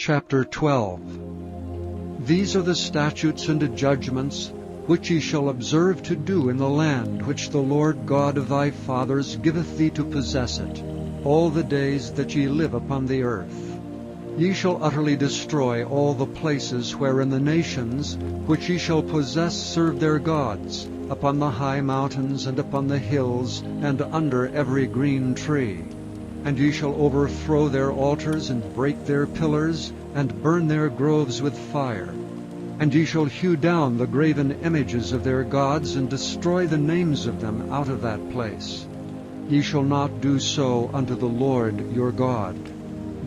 Chapter 12. These are the statutes and the judgments which ye shall observe to do in the land which the Lord God of thy fathers giveth thee to possess it, all the days that ye live upon the earth. Ye shall utterly destroy all the places wherein the nations which ye shall possess serve their gods, upon the high mountains and upon the hills, and under every green tree. And ye shall overthrow their altars, and break their pillars, and burn their groves with fire. And ye shall hew down the graven images of their gods, and destroy the names of them out of that place. Ye shall not do so unto the Lord your God.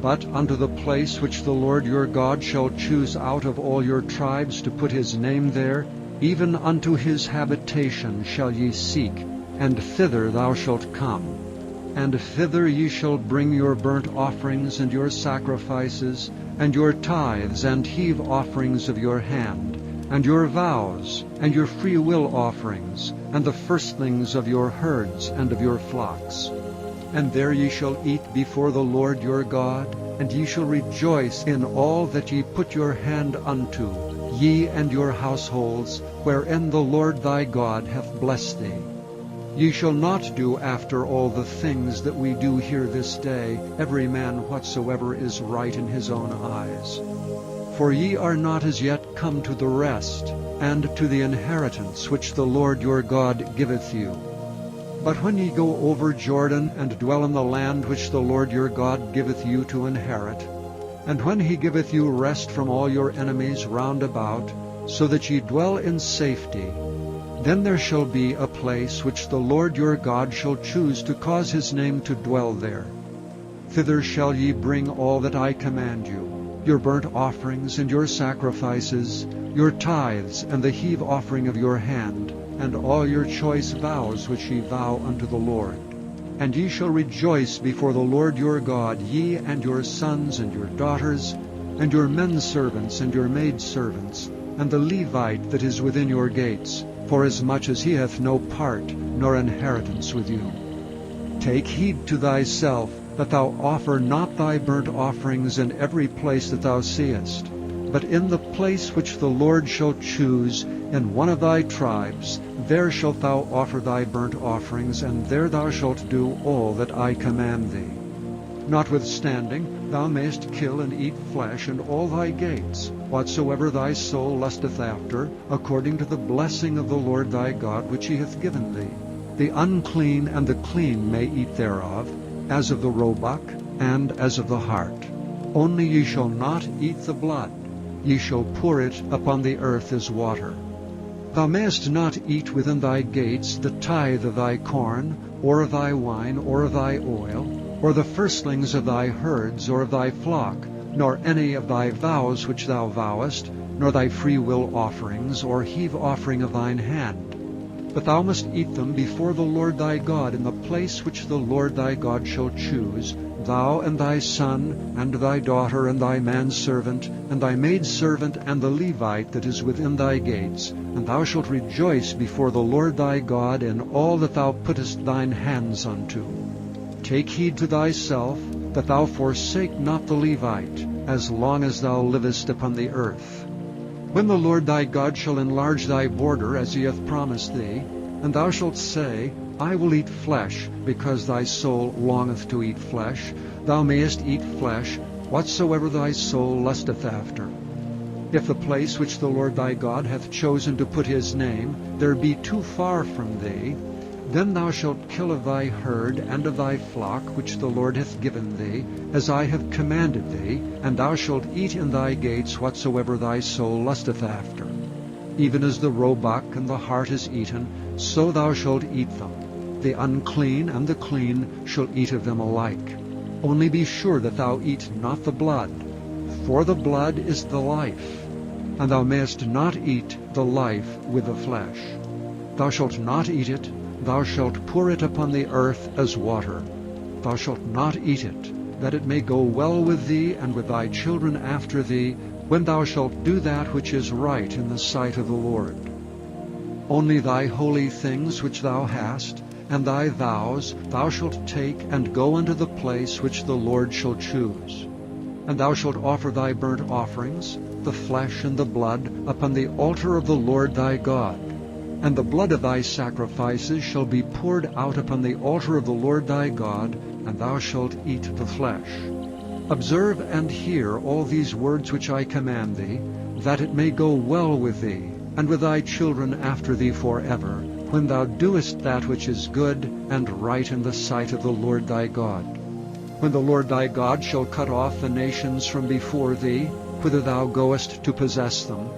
But unto the place which the Lord your God shall choose out of all your tribes to put his name there, even unto his habitation shall ye seek, and thither thou shalt come. And thither ye shall bring your burnt offerings and your sacrifices, and your tithes and heave offerings of your hand, and your vows, and your freewill offerings, and the firstlings of your herds and of your flocks. And there ye shall eat before the Lord your God, and ye shall rejoice in all that ye put your hand unto, ye and your households, wherein the Lord thy God hath blessed thee. Ye shall not do after all the things that we do here this day, every man whatsoever is right in his own eyes. For ye are not as yet come to the rest, and to the inheritance which the Lord your God giveth you. But when ye go over Jordan, and dwell in the land which the Lord your God giveth you to inherit, and when he giveth you rest from all your enemies round about, so that ye dwell in safety, then there shall be a place which the Lord your God shall choose to cause his name to dwell there. Thither shall ye bring all that I command you, your burnt offerings and your sacrifices, your tithes and the heave offering of your hand, and all your choice vows which ye vow unto the Lord. And ye shall rejoice before the Lord your God, ye and your sons and your daughters, and your menservants and your maidservants, and the Levite that is within your gates, forasmuch as he hath no part nor inheritance with you. Take heed to thyself, that thou offer not thy burnt offerings in every place that thou seest, but in the place which the Lord shall choose, in one of thy tribes, there shalt thou offer thy burnt offerings, and there thou shalt do all that I command thee. Notwithstanding, thou mayest kill and eat flesh in all thy gates, whatsoever thy soul lusteth after, according to the blessing of the Lord thy God which he hath given thee. The unclean and the clean may eat thereof, as of the roebuck, and as of the hart. Only ye shall not eat the blood. Ye shall pour it upon the earth as water. Thou mayest not eat within thy gates the tithe of thy corn, or of thy wine, or of thy oil, or the firstlings of thy herds, or of thy flock, nor any of thy vows which thou vowest, nor thy freewill offerings, or heave offering of thine hand. But thou must eat them before the Lord thy God in the place which the Lord thy God shall choose, thou and thy son, and thy daughter, and thy manservant, and thy maidservant, and the Levite that is within thy gates, and thou shalt rejoice before the Lord thy God in all that thou puttest thine hands unto. Take heed to thyself, that thou forsake not the Levite, as long as thou livest upon the earth. When the Lord thy God shall enlarge thy border, as he hath promised thee, and thou shalt say, I will eat flesh, because thy soul longeth to eat flesh, thou mayest eat flesh, whatsoever thy soul lusteth after. If the place which the Lord thy God hath chosen to put his name, there be too far from thee, then thou shalt kill of thy herd and of thy flock which the Lord hath given thee, as I have commanded thee, and thou shalt eat in thy gates whatsoever thy soul lusteth after. Even as the roebuck and the hart is eaten, so thou shalt eat them. The unclean and the clean shall eat of them alike. Only be sure that thou eat not the blood, for the blood is the life, and thou mayest not eat the life with the flesh. Thou shalt not eat it, thou shalt pour it upon the earth as water. Thou shalt not eat it, that it may go well with thee and with thy children after thee, when thou shalt do that which is right in the sight of the Lord. Only thy holy things which thou hast, and thy vows, thou shalt take and go unto the place which the Lord shall choose. And thou shalt offer thy burnt offerings, the flesh and the blood, upon the altar of the Lord thy God. And the blood of thy sacrifices shall be poured out upon the altar of the Lord thy God, and thou shalt eat the flesh. Observe and hear all these words which I command thee, that it may go well with thee, and with thy children after thee forever, when thou doest that which is good and right in the sight of the Lord thy God. When the Lord thy God shall cut off the nations from before thee, whither thou goest to possess them,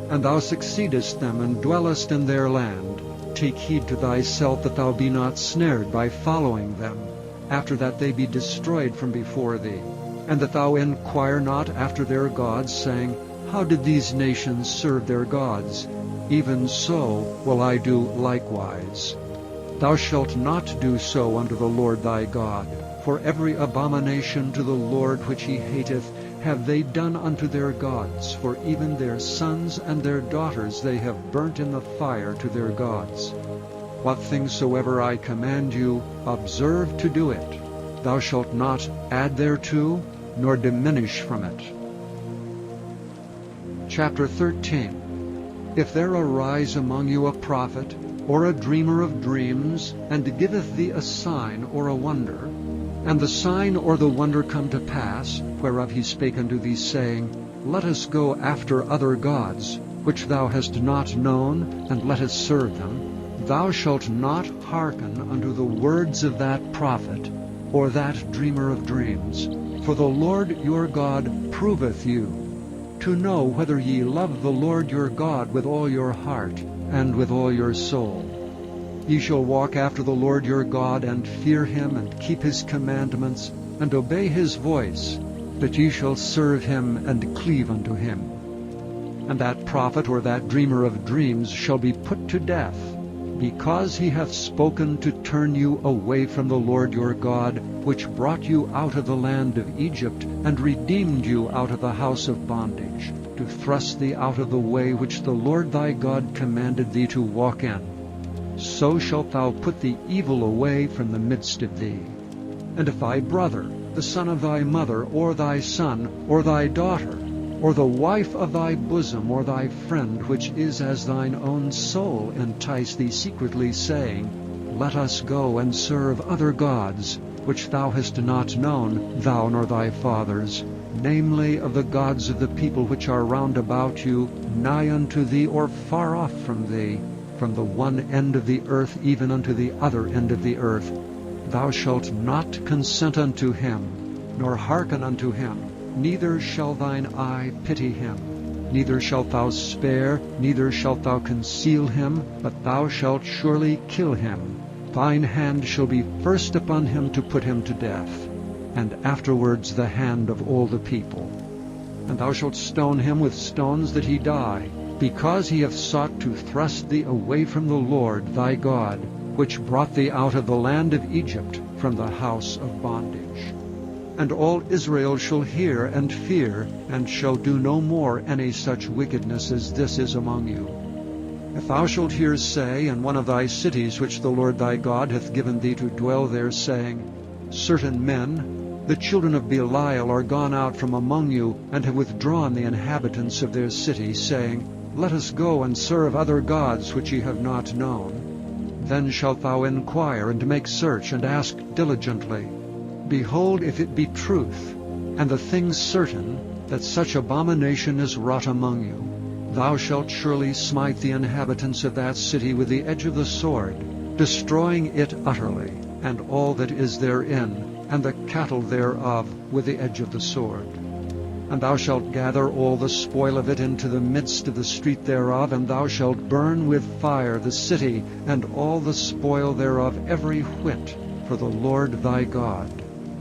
and thou succeedest them and dwellest in their land, take heed to thyself that thou be not snared by following them, after that they be destroyed from before thee, and that thou inquire not after their gods, saying, How did these nations serve their gods? Even so will I do likewise. Thou shalt not do so unto the Lord thy God, for every abomination to the Lord which he hateth have they done unto their gods, for even their sons and their daughters they have burnt in the fire to their gods. What things soever I command you, observe to do it. Thou shalt not add thereto, nor diminish from it. Chapter 13. If there arise among you a prophet, or a dreamer of dreams, and giveth thee a sign or a wonder, and the sign or the wonder come to pass, whereof he spake unto thee, saying, Let us go after other gods, which thou hast not known, and let us serve them, thou shalt not hearken unto the words of that prophet, or that dreamer of dreams. For the Lord your God proveth you, to know whether ye love the Lord your God with all your heart, and with all your soul. Ye shall walk after the Lord your God, and fear him, and keep his commandments, and obey his voice, that ye shall serve him, and cleave unto him. And that prophet or that dreamer of dreams shall be put to death, because he hath spoken to turn you away from the Lord your God, which brought you out of the land of Egypt, and redeemed you out of the house of bondage, to thrust thee out of the way which the Lord thy God commanded thee to walk in. So shalt thou put the evil away from the midst of thee. And if thy brother, the son of thy mother, or thy son, or thy daughter, or the wife of thy bosom, or thy friend, which is as thine own soul, entice thee secretly, saying, Let us go and serve other gods, which thou hast not known, thou nor thy fathers, namely of the gods of the people which are round about you, nigh unto thee, or far off from thee, from the one end of the earth even unto the other end of the earth. Thou shalt not consent unto him, nor hearken unto him, neither shall thine eye pity him. Neither shalt thou spare, neither shalt thou conceal him, but thou shalt surely kill him. Thine hand shall be first upon him to put him to death, and afterwards the hand of all the people. And thou shalt stone him with stones that he die, because he hath sought to thrust thee away from the Lord thy God, which brought thee out of the land of Egypt, from the house of bondage. And all Israel shall hear and fear, and shall do no more any such wickedness as this is among you. If thou shalt hear say in one of thy cities which the Lord thy God hath given thee to dwell there, saying, Certain men, the children of Belial, are gone out from among you, and have withdrawn the inhabitants of their city, saying, Let us go and serve other gods which ye have not known. Then shalt thou inquire, and make search, and ask diligently. Behold, if it be truth, and the thing certain, that such abomination is wrought among you, thou shalt surely smite the inhabitants of that city with the edge of the sword, destroying it utterly, and all that is therein, and the cattle thereof with the edge of the sword. And thou shalt gather all the spoil of it into the midst of the street thereof, and thou shalt burn with fire the city, and all the spoil thereof every whit, for the Lord thy God.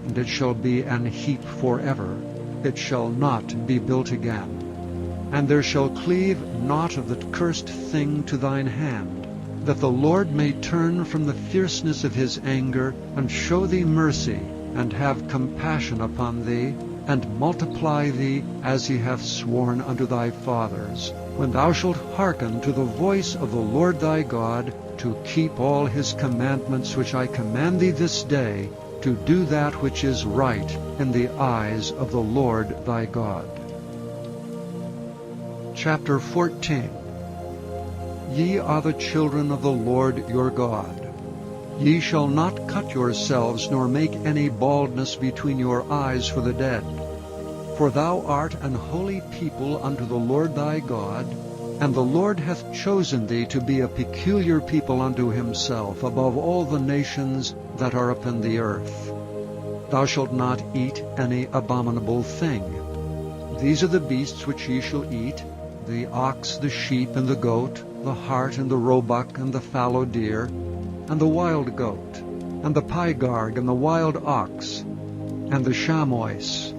And it shall be an heap forever, it shall not be built again. And there shall cleave naught of the cursed thing to thine hand, that the Lord may turn from the fierceness of his anger, and show thee mercy, and have compassion upon thee, and multiply thee as he hath sworn unto thy fathers, when thou shalt hearken to the voice of the Lord thy God, to keep all his commandments which I command thee this day, to do that which is right in the eyes of the Lord thy God. Chapter 14. Ye are the children of the Lord your God. Ye shall not cut yourselves, nor make any baldness between your eyes for the dead. For thou art an holy people unto the Lord thy God, and the Lord hath chosen thee to be a peculiar people unto himself above all the nations that are upon the earth. Thou shalt not eat any abominable thing. These are the beasts which ye shall eat, the ox, the sheep, and the goat, the hart, and the roebuck, and the fallow deer, and the wild goat, and the pygarg, and the wild ox, and the chamois,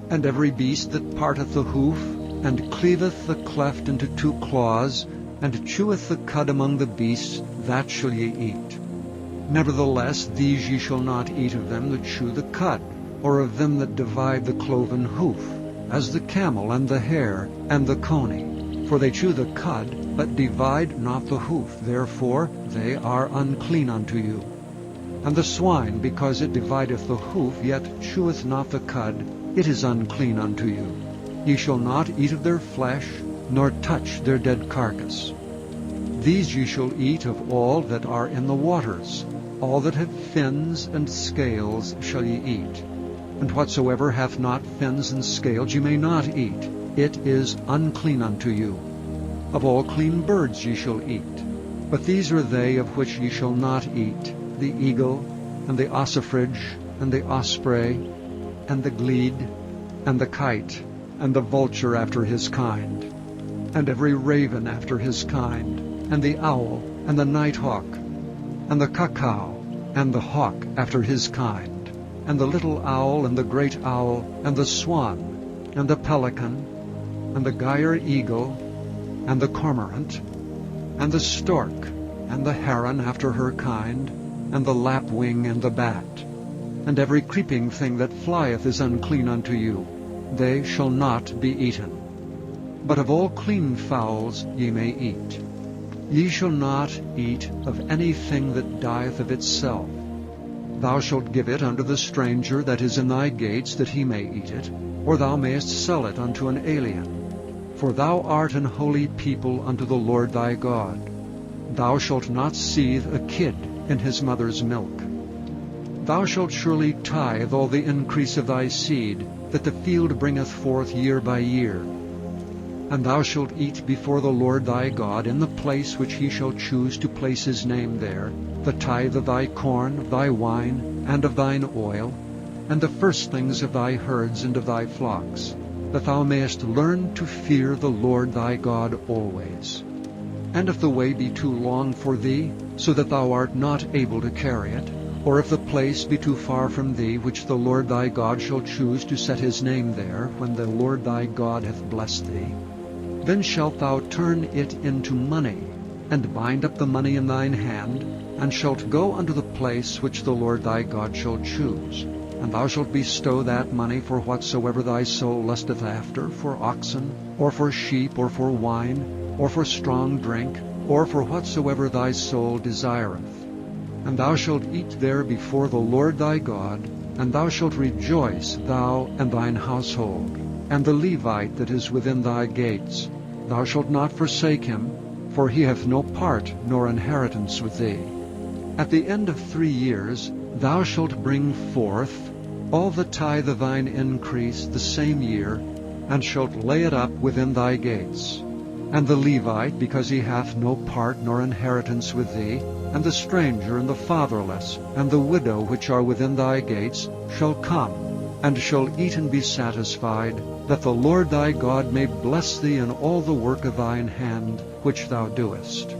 and every beast that parteth the hoof, and cleaveth the cleft into two claws, and cheweth the cud among the beasts, that shall ye eat. Nevertheless these ye shall not eat of them that chew the cud, or of them that divide the cloven hoof, as the camel, and the hare, and the coney. For they chew the cud, but divide not the hoof, therefore they are unclean unto you. And the swine, because it divideth the hoof, yet cheweth not the cud, it is unclean unto you. Ye shall not eat of their flesh, nor touch their dead carcass. These ye shall eat of all that are in the waters. All that have fins and scales shall ye eat. And whatsoever hath not fins and scales ye may not eat. It is unclean unto you. Of all clean birds ye shall eat. But these are they of which ye shall not eat: the eagle, and the ossifrage, and the osprey, and the glede, and the kite, and the vulture after his kind, and every raven after his kind, and the owl, and the nighthawk, and the cuckoo, and the hawk after his kind, and the little owl, and the great owl, and the swan, and the pelican, and the gyre eagle, and the cormorant, and the stork, and the heron after her kind, and the lapwing, and the bat. And every creeping thing that flieth is unclean unto you. They shall not be eaten. But of all clean fowls ye may eat. Ye shall not eat of anything that dieth of itself. Thou shalt give it unto the stranger that is in thy gates, that he may eat it, or thou mayest sell it unto an alien. For thou art an holy people unto the Lord thy God. Thou shalt not seethe a kid in his mother's milk. Thou shalt surely tithe all the increase of thy seed, that the field bringeth forth year by year. And thou shalt eat before the Lord thy God in the place which he shall choose to place his name there, the tithe of thy corn, of thy wine, and of thine oil, and the firstlings of thy herds and of thy flocks, that thou mayest learn to fear the Lord thy God always. And if the way be too long for thee, so that thou art not able to carry it, or if the place be too far from thee, which the Lord thy God shall choose to set his name there, when the Lord thy God hath blessed thee, then shalt thou turn it into money, and bind up the money in thine hand, and shalt go unto the place which the Lord thy God shall choose. And thou shalt bestow that money for whatsoever thy soul lusteth after, for oxen, or for sheep, or for wine, or for strong drink, or for whatsoever thy soul desireth. And thou shalt eat there before the Lord thy God, and thou shalt rejoice, thou and thine household, and the Levite that is within thy gates. Thou shalt not forsake him, for he hath no part nor inheritance with thee. At the end of 3 years thou shalt bring forth all the tithe of thine increase the same year, and shalt lay it up within thy gates. And the Levite, because he hath no part nor inheritance with thee, and the stranger, and the fatherless, and the widow which are within thy gates, shall come, and shall eat and be satisfied, that the Lord thy God may bless thee in all the work of thine hand which thou doest.